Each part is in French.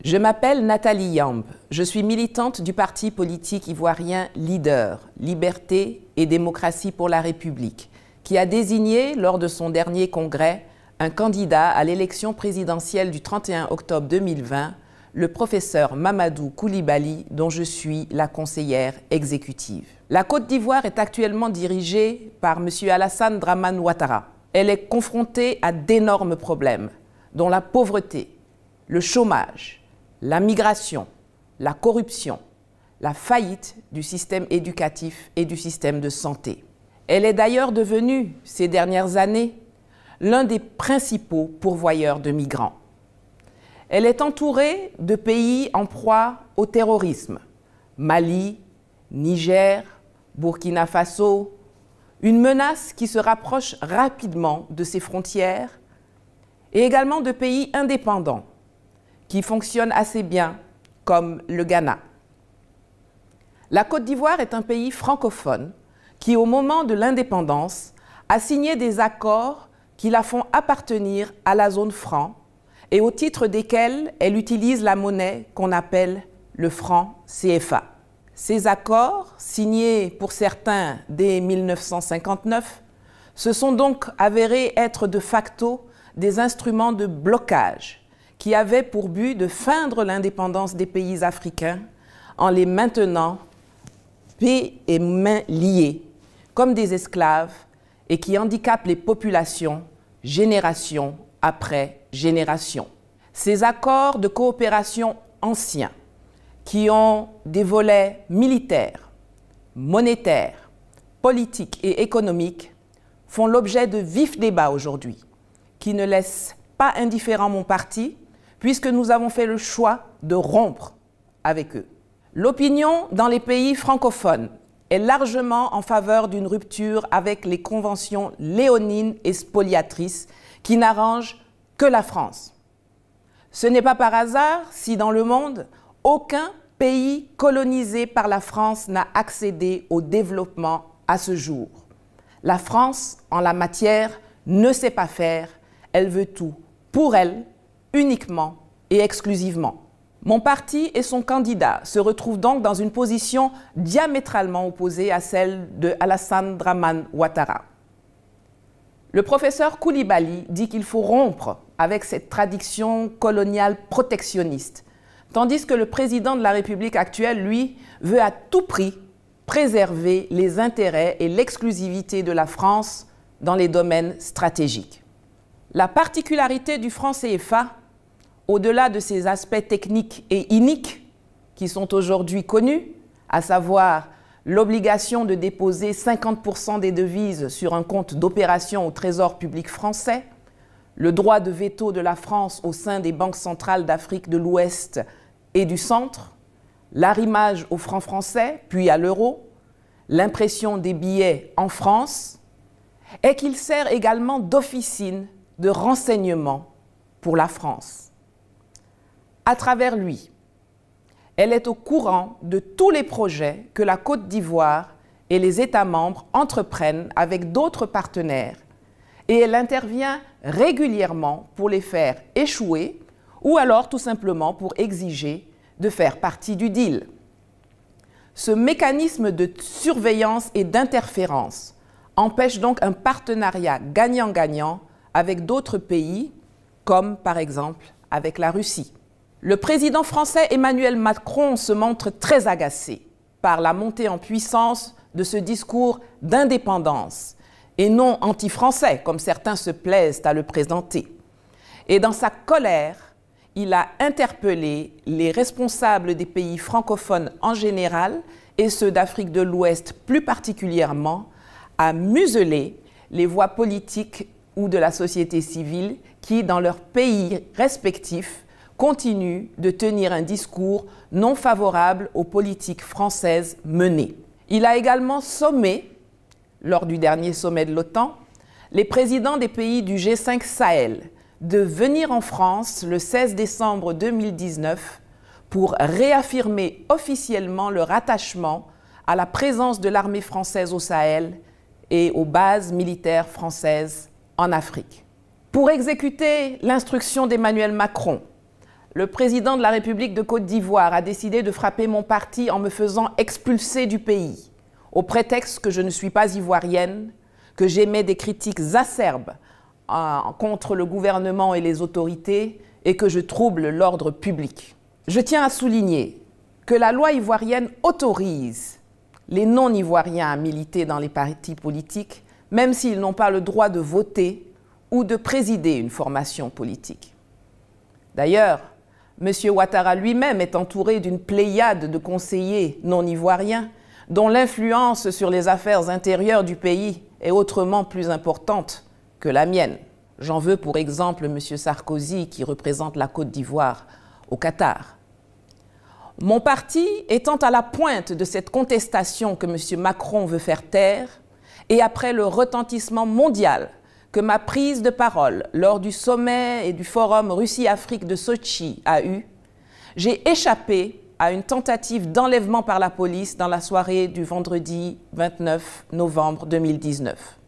Je m'appelle Nathalie Yamb. Je suis militante du parti politique ivoirien Leader, Liberté et Démocratie pour la République, qui a désigné, lors de son dernier congrès, un candidat à l'élection présidentielle du 31 octobre 2020, le professeur Mamadou Coulibaly, dont je suis la conseillère exécutive. La Côte d'Ivoire est actuellement dirigée par M. Alassane Dramane Ouattara. Elle est confrontée à d'énormes problèmes, dont la pauvreté, le chômage, la migration, la corruption, la faillite du système éducatif et du système de santé. Elle est d'ailleurs devenue, ces dernières années, l'un des principaux pourvoyeurs de migrants. Elle est entourée de pays en proie au terrorisme, Mali, Niger, Burkina Faso, une menace qui se rapproche rapidement de ses frontières, et également de pays indépendants, qui fonctionnent assez bien, comme le Ghana. La Côte d'Ivoire est un pays francophone qui, au moment de l'indépendance, a signé des accords qui la font appartenir à la zone franc et au titre desquels elle utilise la monnaie qu'on appelle le franc CFA. Ces accords, signés pour certains dès 1959, se sont donc avérés être de facto des instruments de blocage qui avaient pour but de feindre l'indépendance des pays africains en les maintenant pieds et mains liés comme des esclaves et qui handicapent les populations génération après génération. Ces accords de coopération anciens qui ont des volets militaires, monétaires, politiques et économiques font l'objet de vifs débats aujourd'hui qui ne laissent pas indifférent mon parti puisque nous avons fait le choix de rompre avec eux. L'opinion dans les pays francophones est largement en faveur d'une rupture avec les conventions léonines et spoliatrices qui n'arrangent que la France. Ce n'est pas par hasard si dans le monde, aucun pays colonisé par la France n'a accédé au développement à ce jour. La France, en la matière, ne sait pas faire, elle veut tout pour elle, uniquement et exclusivement. Mon parti et son candidat se retrouvent donc dans une position diamétralement opposée à celle de Alassane Dramane Ouattara. Le professeur Coulibaly dit qu'il faut rompre avec cette tradition coloniale protectionniste, tandis que le président de la République actuelle, lui, veut à tout prix préserver les intérêts et l'exclusivité de la France dans les domaines stratégiques. La particularité du franc CFA, au-delà de ses aspects techniques et iniques qui sont aujourd'hui connus, à savoir l'obligation de déposer 50% des devises sur un compte d'opération au Trésor public français, le droit de veto de la France au sein des banques centrales d'Afrique de l'Ouest et du Centre, l'arrimage au franc français, puis à l'euro, l'impression des billets en France, et qu'il sert également d'officine de renseignement pour la France. À travers lui, elle est au courant de tous les projets que la Côte d'Ivoire et les États membres entreprennent avec d'autres partenaires et elle intervient régulièrement pour les faire échouer ou alors tout simplement pour exiger de faire partie du deal. Ce mécanisme de surveillance et d'interférence empêche donc un partenariat gagnant-gagnant avec d'autres pays, comme par exemple avec la Russie. Le président français Emmanuel Macron se montre très agacé par la montée en puissance de ce discours d'indépendance et non anti-français, comme certains se plaisent à le présenter. Et dans sa colère, il a interpellé les responsables des pays francophones en général et ceux d'Afrique de l'Ouest plus particulièrement à museler les voix politiques ou de la société civile qui, dans leurs pays respectifs, continuent de tenir un discours non favorable aux politiques françaises menées. Il a également sommé, lors du dernier sommet de l'OTAN, les présidents des pays du G5 Sahel de venir en France le 16 décembre 2019 pour réaffirmer officiellement leur attachement à la présence de l'armée française au Sahel et aux bases militaires françaises en Afrique. Pour exécuter l'instruction d'Emmanuel Macron, le président de la République de Côte d'Ivoire a décidé de frapper mon parti en me faisant expulser du pays, au prétexte que je ne suis pas ivoirienne, que j'émets des critiques acerbes contre le gouvernement et les autorités et que je trouble l'ordre public. Je tiens à souligner que la loi ivoirienne autorise les non-ivoiriens à militer dans les partis politiques, même s'ils n'ont pas le droit de voter ou de présider une formation politique. D'ailleurs, M. Ouattara lui-même est entouré d'une pléiade de conseillers non-ivoiriens dont l'influence sur les affaires intérieures du pays est autrement plus importante que la mienne. J'en veux pour exemple M. Sarkozy qui représente la Côte d'Ivoire au Qatar. Mon parti étant à la pointe de cette contestation que M. Macron veut faire taire, et après le retentissement mondial que ma prise de parole lors du sommet et du forum Russie-Afrique de Sochi a eu, j'ai échappé à une tentative d'enlèvement par la police dans la soirée du vendredi 29 novembre 2019.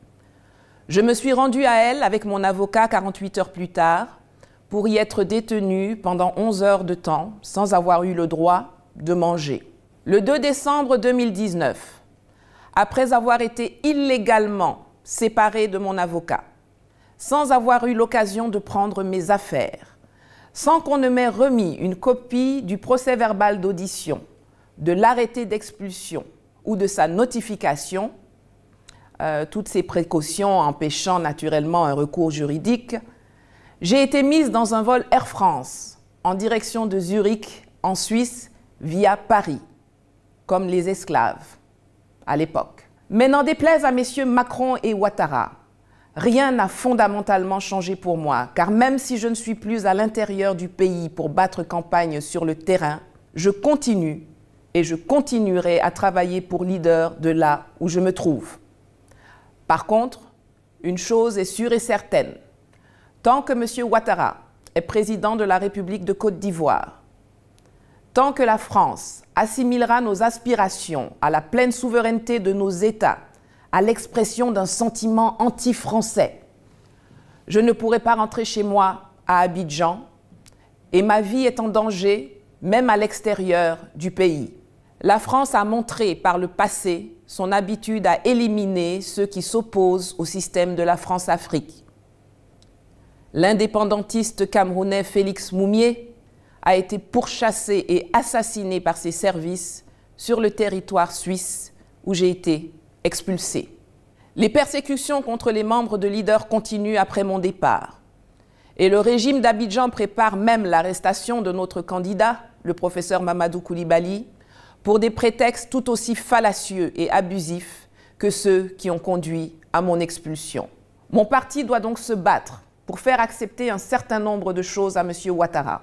Je me suis rendue à elle avec mon avocat 48 heures plus tard pour y être détenue pendant 11 heures de temps sans avoir eu le droit de manger. Le 2 décembre 2019, après avoir été illégalement séparée de mon avocat, sans avoir eu l'occasion de prendre mes affaires, sans qu'on ne m'ait remis une copie du procès-verbal d'audition, de l'arrêté d'expulsion ou de sa notification, toutes ces précautions empêchant naturellement un recours juridique, j'ai été mise dans un vol Air France en direction de Zurich, en Suisse, via Paris, comme les esclaves à l'époque. Mais n'en déplaise à messieurs Macron et Ouattara, rien n'a fondamentalement changé pour moi, car même si je ne suis plus à l'intérieur du pays pour battre campagne sur le terrain, je continue et je continuerai à travailler pour leader de là où je me trouve. Par contre, une chose est sûre et certaine, tant que M. Ouattara est président de la République de Côte d'Ivoire, tant que la France assimilera nos aspirations à la pleine souveraineté de nos États, à l'expression d'un sentiment anti-français, je ne pourrai pas rentrer chez moi à Abidjan et ma vie est en danger, même à l'extérieur du pays. La France a montré par le passé son habitude à éliminer ceux qui s'opposent au système de la France-Afrique. L'indépendantiste camerounais Félix Moumié a été pourchassé et assassiné par ses services sur le territoire suisse où j'ai été expulsé. Les persécutions contre les membres de Leader continuent après mon départ. Et le régime d'Abidjan prépare même l'arrestation de notre candidat, le professeur Mamadou Koulibaly, pour des prétextes tout aussi fallacieux et abusifs que ceux qui ont conduit à mon expulsion. Mon parti doit donc se battre pour faire accepter un certain nombre de choses à M. Ouattara,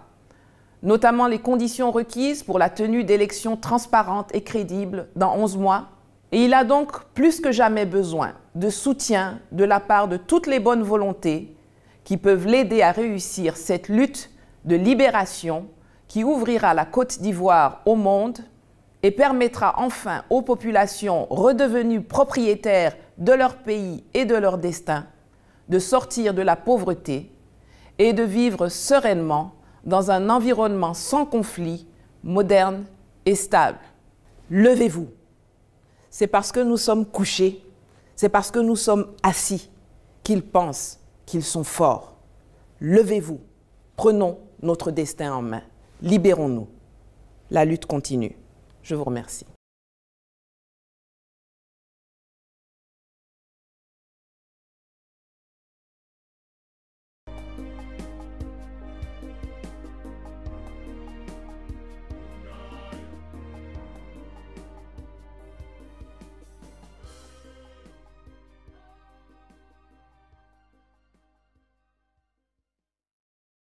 notamment les conditions requises pour la tenue d'élections transparentes et crédibles dans 11 mois. Et il a donc plus que jamais besoin de soutien de la part de toutes les bonnes volontés qui peuvent l'aider à réussir cette lutte de libération qui ouvrira la Côte d'Ivoire au monde et permettra enfin aux populations redevenues propriétaires de leur pays et de leur destin de sortir de la pauvreté et de vivre sereinement dans un environnement sans conflit, moderne et stable. Levez-vous. C'est parce que nous sommes couchés, c'est parce que nous sommes assis qu'ils pensent qu'ils sont forts. Levez-vous, prenons notre destin en main, libérons-nous. La lutte continue. Je vous remercie.